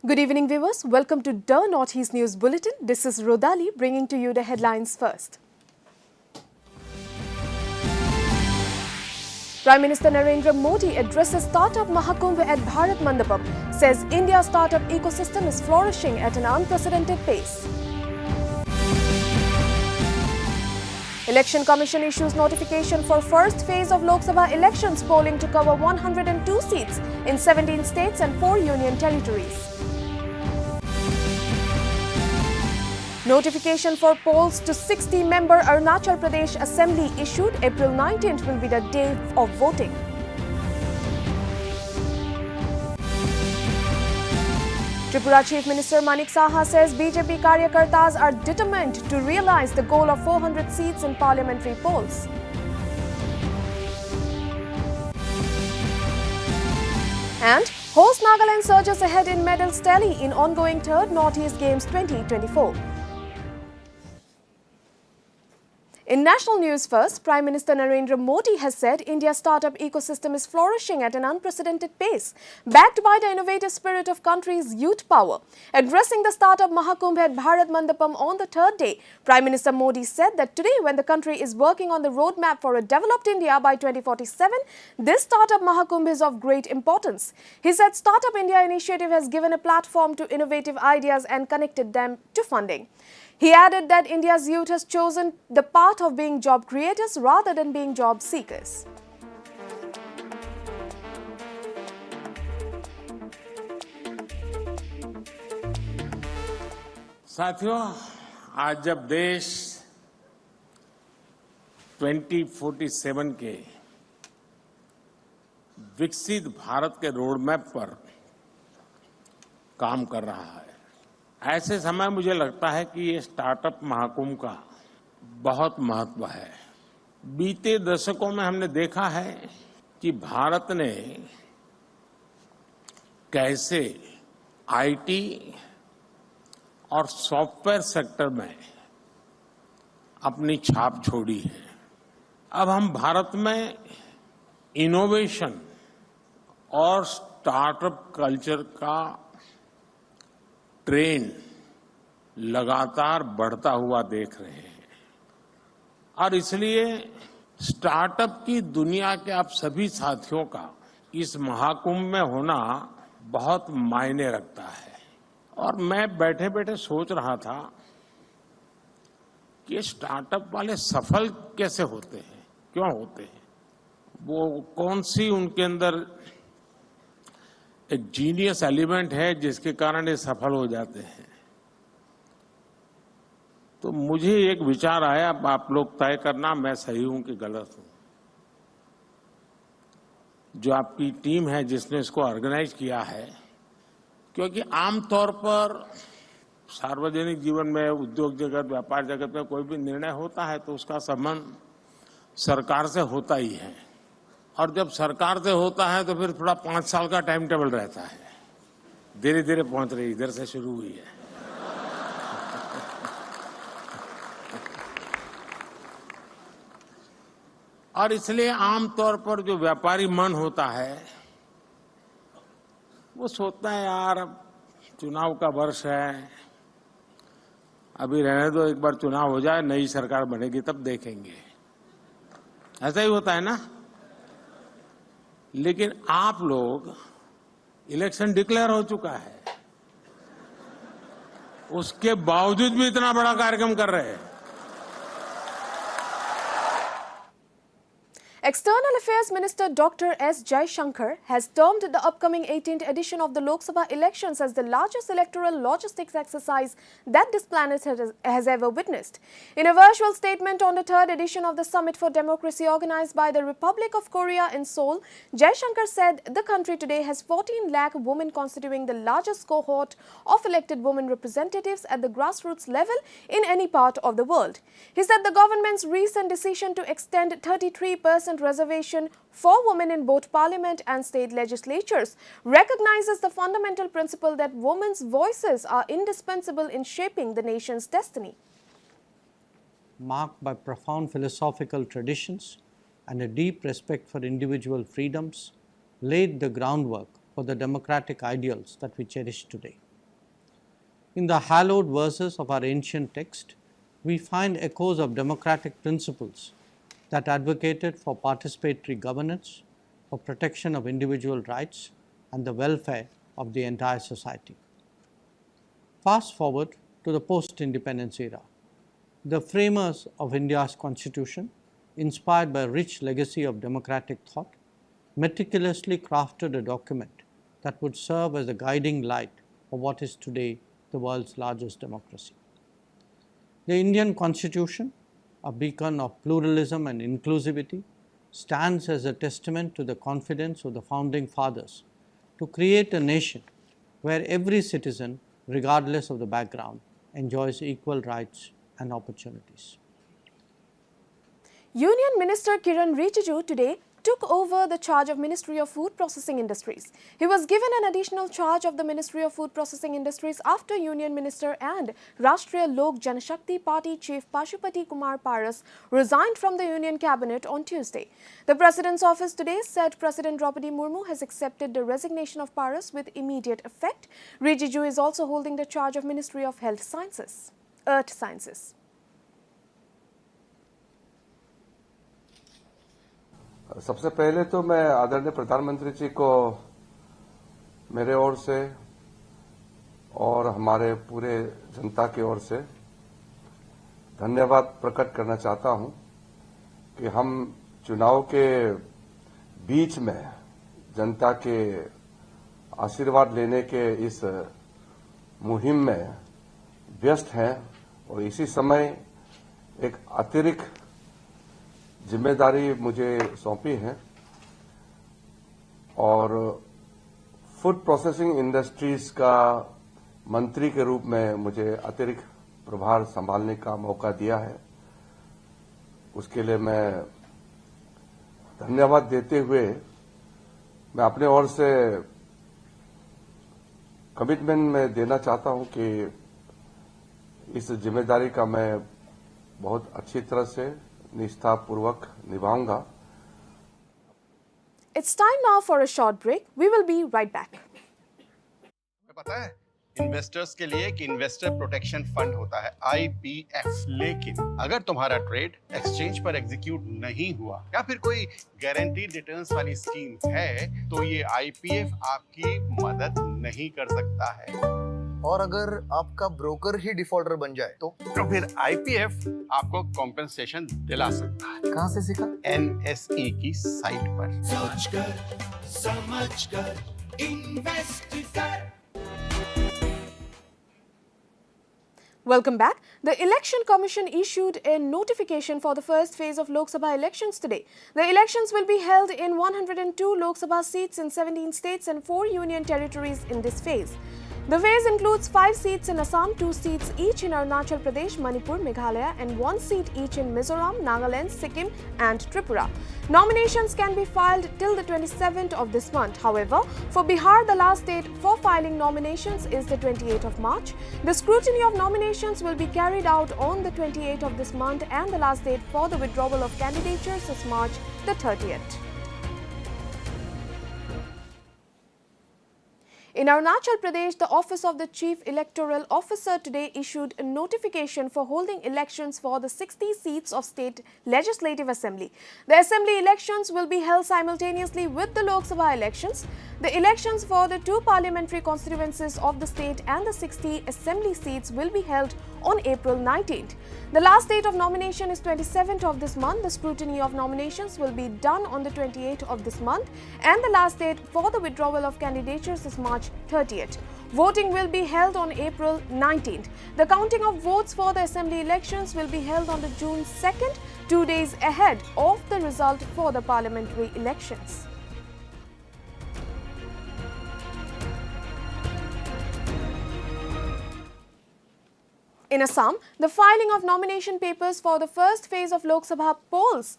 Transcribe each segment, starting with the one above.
Good evening, viewers. Welcome to the Northeast News Bulletin. This is Rodali bringing to you the headlines first. Prime Minister Narendra Modi addresses startup Mahakumbh at Bharat Mandapam, says India's startup ecosystem is flourishing at an unprecedented pace. Election Commission issues notification for first phase of Lok Sabha elections polling to cover 102 seats in 17 states and 4 union territories. Notification for polls to 60-member Arunachal Pradesh Assembly issued. April 19th will be the day of voting. Tripura Chief Minister Manik Saha says BJP Karyakartas are determined to realize the goal of 400 seats in parliamentary polls. And host Nagaland surges ahead in medals tally in ongoing 3rd Northeast Games 2024. In national news first, Prime Minister Narendra Modi has said India's startup ecosystem is flourishing at an unprecedented pace, backed by the innovative spirit of country's youth power. Addressing the startup Mahakumbh at Bharat Mandapam on the third day, Prime Minister Modi said that today, when the country is working on the roadmap for a developed India by 2047, this startup Mahakumbh is of great importance. He said Startup India initiative has given a platform to innovative ideas and connected them to funding. He added that India's youth has chosen the path of being job creators rather than being job seekers. साथियों, आज जब देश 2047 के विकसित भारत के roadmap पर काम कर रहा है, ऐसे समय मुझे लगता है कि ये स्टार्टअप महाकुंभ का बहुत महत्व है। बीते दशकों में हमने देखा है कि भारत ने कैसे आईटी और सॉफ्टवेयर सेक्टर में अपनी छाप छोड़ी है। अब हम भारत में इनोवेशन और स्टार्टअप कल्चर का ट्रेंड लगातार बढ़ता हुआ देख रहे हैं और इसलिए स्टार्टअप की दुनिया के आप सभी साथियों का इस महाकुंभ में होना बहुत मायने रखता है। और मैं बैठे बैठे सोच रहा था कि स्टार्टअप वाले सफल कैसे होते हैं, क्यों होते हैं, वो कौन सी उनके अंदर एक जीनियस एलिमेंट है जिसके कारण ये सफल हो जाते हैं। तो मुझे एक विचार आया, आप लोग तय करना मैं सही हूं कि गलत हूं। जो आपकी टीम है जिसने इसको ऑर्गेनाइज किया है, क्योंकि आमतौर पर सार्वजनिक जीवन में, उद्योग जगत, व्यापार जगत में कोई भी निर्णय होता है तो उसका संबंध सरकार से होता ही है और जब सरकार से होता है तो फिर थोड़ा 5 साल का टाइम टेबल रहता है। धीरे धीरे पहुंच रही, इधर से शुरू हुई है। और इसलिए आमतौर पर जो व्यापारी मन होता है वो सोचता है यार अब चुनाव का वर्ष है, अभी रहने दो, एक बार चुनाव हो जाए, नई सरकार बनेगी तब देखेंगे। ऐसा ही होता है ना। लेकिन आप लोग, इलेक्शन डिक्लेयर हो चुका है, उसके बावजूद भी इतना बड़ा कार्यक्रम कर रहे हैं। External Affairs Minister Dr. S. Jaishankar has termed the upcoming 18th edition of the Lok Sabha elections as the largest electoral logistics exercise that this planet has ever witnessed. In a virtual statement on the 3rd edition of the Summit for Democracy organized by the Republic of Korea in Seoul, Jaishankar said the country today has 14 lakh women constituting the largest cohort of elected women representatives at the grassroots level in any part of the world. He said the government's recent decision to extend 33% reservation for women in both parliament and state legislatures recognizes the fundamental principle that women's voices are indispensable in shaping the nation's destiny. Marked by profound philosophical traditions and a deep respect for individual freedoms, laid the groundwork for the democratic ideals that we cherish today. In the hallowed verses of our ancient text, we find echoes of democratic principles that advocated for participatory governance, for protection of individual rights, and the welfare of the entire society. Fast forward to the post-independence era. The framers of India's constitution, inspired by a rich legacy of democratic thought, meticulously crafted a document that would serve as a guiding light of what is today the world's largest democracy. The Indian Constitution, a beacon of pluralism and inclusivity, stands as a testament to the confidence of the founding fathers to create a nation where every citizen, regardless of the background, enjoys equal rights and opportunities. Union Minister Kiran Rijiju today took over the charge of Ministry of Food Processing Industries. He was given an additional charge of the Ministry of Food Processing Industries after Union Minister and Rashtriya Lok Janashakti Party Chief Pashupati Kumar Paras resigned from the Union Cabinet on Tuesday. The President's office today said President Draupadi Murmu has accepted the resignation of Paras with immediate effect. Rijiju is also holding the charge of Ministry of Earth Sciences. सबसे पहले तो मैं आदरणीय प्रधानमंत्री जी को मेरे ओर से और हमारे पूरे जनता की ओर से धन्यवाद प्रकट करना चाहता हूं कि हम चुनाव के बीच में जनता के आशीर्वाद लेने के इस मुहिम में व्यस्त हैं और इसी समय एक अतिरिक्त जिम्मेदारी मुझे सौंपी है और फूड प्रोसेसिंग इंडस्ट्रीज का मंत्री के रूप में मुझे अतिरिक्त प्रभार संभालने का मौका दिया है। उसके लिए मैं धन्यवाद देते हुए मैं अपने ओर से कमिटमेंट में देना चाहता हूं कि इस जिम्मेदारी का मैं बहुत अच्छी तरह से निष्ठापूर्वक निभाऊंगा। It's time now for a short break. We will be right back. पता है इन्वेस्टर्स के लिए कि इन्वेस्टर प्रोटेक्शन फंड होता है IPF, लेकिन अगर तुम्हारा ट्रेड एक्सचेंज पर एग्जीक्यूट नहीं हुआ या फिर कोई गारंटीड रिटर्न्स वाली स्कीम है तो ये IPF आपकी मदद नहीं कर सकता है। और अगर आपका ब्रोकर ही डिफॉल्टर बन जाए तो फिर IPF आपको कॉम्पेंसेशन दिला सकता है। कहां से सीखा? NSE की साइट पर। सोचकर समझकर इन्वेस्ट कर। Welcome back. The Election Commission issued a notification for the first phase of Lok Sabha elections today. The elections will be held in 102 Lok Sabha seats in 17 states and 4 union territories in this phase. The phase includes 5 seats in Assam, 2 seats each in Arunachal Pradesh, Manipur, Meghalaya and 1 seat each in Mizoram, Nagaland, Sikkim and Tripura. Nominations can be filed till the 27th of this month. However, for Bihar, the last date for filing nominations is the 28th of March. The scrutiny of nominations will be carried out on the 28th of this month and the last date for the withdrawal of candidatures is March the 30th. In Arunachal Pradesh, the Office of the Chief Electoral Officer today issued a notification for holding elections for the 60 seats of State Legislative Assembly. The Assembly elections will be held simultaneously with the Lok Sabha elections. The elections for the 2 parliamentary constituencies of the state and the 60 Assembly seats will be held on April 19th. The last date of nomination is 27th of this month. The scrutiny of nominations will be done on the 28th of this month and the last date for the withdrawal of candidatures is March 30th. Voting will be held on April 19th. The counting of votes for the Assembly elections will be held on the June 2nd, 2 days ahead of the result for the parliamentary elections. In Assam, the filing of nomination papers for the first phase of Lok Sabha polls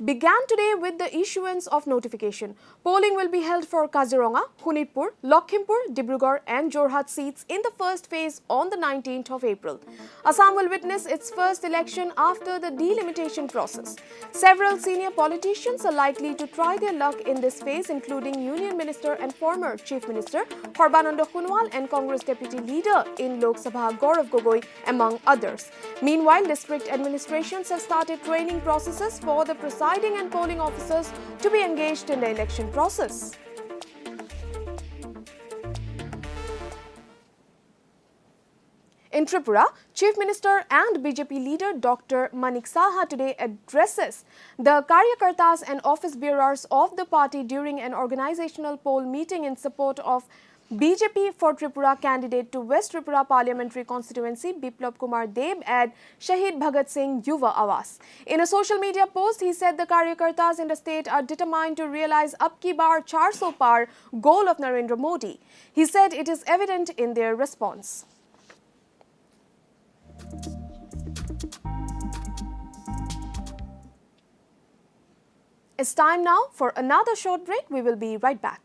began today with the issuance of notification. Polling will be held for Kaziranga, Hunitpur, Lakhimpur, Dibrugarh and Jorhat seats in the first phase on the 19th of April. Assam will witness its first election after the delimitation process. Several senior politicians are likely to try their luck in this phase, including Union Minister and former Chief Minister Sarbananda Sonowal and Congress Deputy Leader in Lok Sabha Gaurav Gogoi, among others. Meanwhile, district administrations have started training processes for the presiding and polling officers to be engaged in the election process. In Tripura, Chief Minister and BJP leader Dr. Manik Saha today addresses the Karyakartas and office bearers of the party during an organizational poll meeting in support of BJP for Tripura candidate to West Tripura Parliamentary Constituency Biplab Kumar Deb at Shahid Bhagat Singh Yuva Awas. In a social media post, he said the Karyakartas in the state are determined to realize Ab Ki Baar 400 Par goal of Narendra Modi. He said it is evident in their response. It's time now for another short break. We will be right back.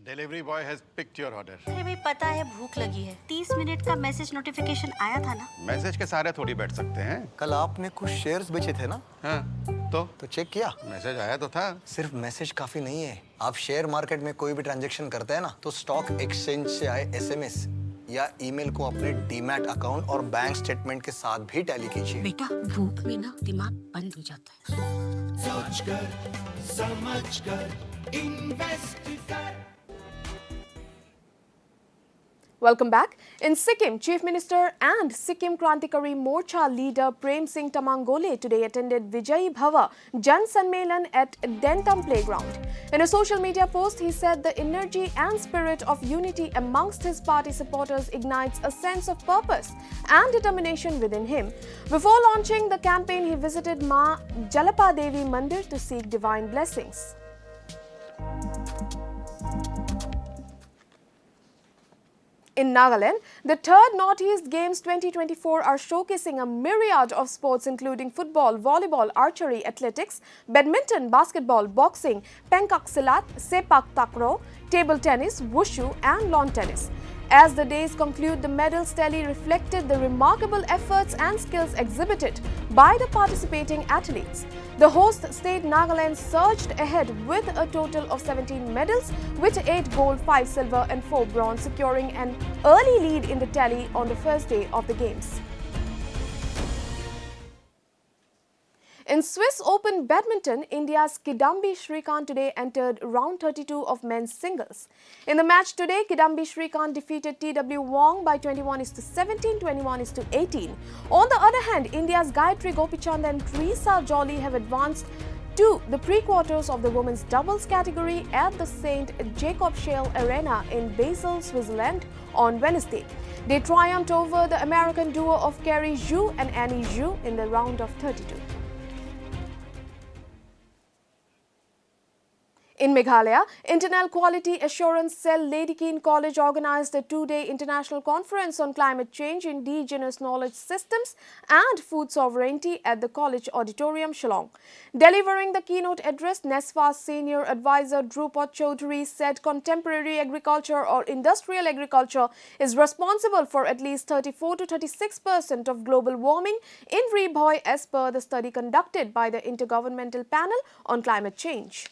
Delivery boy has picked your order. अरे भाई पता है भूख लगी है। 30 minute का message notification आया था ना। मैसेज के सारे थोड़ी बैठ सकते हैं। कल आपने कुछ शेयर्स बेचे थे ना? हाँ, तो चेक किया? मैसेज आया तो था। सिर्फ मैसेज काफी नहीं है। आप शेयर मार्केट में कोई भी ट्रांजैक्शन करते हैं ना, तो स्टॉक एक्सचेंज से आए एसएमएस या ईमेल को अपने डीमैट अकाउंट और बैंक स्टेटमेंट के साथ भी टैली कीजिए। बेटा भूख में ना दिमाग बंद हो जाता है। सोचकर समझकर इन्वेस्ट कर। Welcome back. In Sikkim, Chief Minister and Sikkim Krantikari Morcha leader Prem Singh Tamangole today attended Vijayi Bhava Jan Sanmelan at Dentam Playground. In a social media post, he said the energy and spirit of unity amongst his party supporters ignites a sense of purpose and determination within him. Before launching the campaign, he visited Ma Jalapa Devi Mandir to seek divine blessings. In Nagaland, the third Northeast Games 2024 are showcasing a myriad of sports including football, volleyball, archery, athletics, badminton, basketball, boxing, pencak silat, sepak takraw, table tennis, wushu and lawn tennis. As the days conclude, the medals tally reflected the remarkable efforts and skills exhibited by the participating athletes. The host state Nagaland surged ahead with a total of 17 medals, with 8 gold, 5 silver and 4 bronze, securing an early lead in the tally on the first day of the Games. In Swiss Open Badminton, India's Kidambi Shrikant today entered round 32 of men's singles. In the match today, Kidambi Shrikant defeated T.W. Wong by 21-17, 21-18. On the other hand, India's Gayatri Gopichand and Teresa Jolly have advanced to the pre-quarters of the women's doubles category at the St. Jacob Schell Arena in Basel, Switzerland on Wednesday. They triumphed over the American duo of Carrie Zhu and Annie Zhu in the round of 32. In Meghalaya, Internal Quality Assurance Cell Lady Keane College organized a two-day international conference on climate change, indigenous knowledge systems and food sovereignty at the college auditorium, Shillong. Delivering the keynote address, NESFA's senior advisor Drupad Chaudhary said contemporary agriculture or industrial agriculture is responsible for at least 34 to 36% of global warming in Reboy as per the study conducted by the Intergovernmental Panel on Climate Change.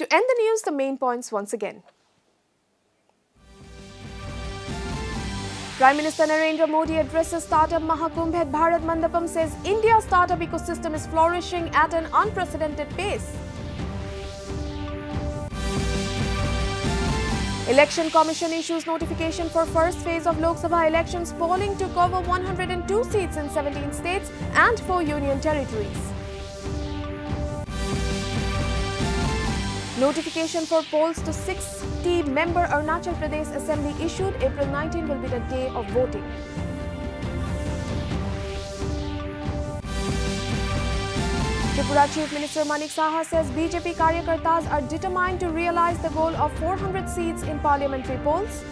To end the news, the main points once again. Prime Minister Narendra Modi addresses Startup Mahakumbh at Bharat Mandapam, says India's startup ecosystem is flourishing at an unprecedented pace. Election Commission issues notification for first phase of Lok Sabha elections. Polling to cover 102 seats in 17 states and 4 union territories. Notification for polls to 60-member Arunachal Pradesh Assembly issued. April 19 will be the day of voting. Tripura Chief Minister Manik Saha says BJP Karyakartas are determined to realize the goal of 400 seats in parliamentary polls.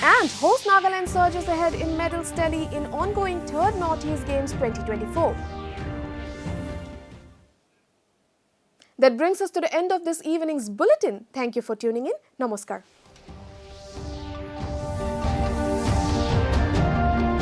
And host Nagaland surges ahead in medals tally in ongoing 3rd Northeast Games 2024. That brings us to the end of this evening's bulletin. Thank you for tuning in. Namaskar.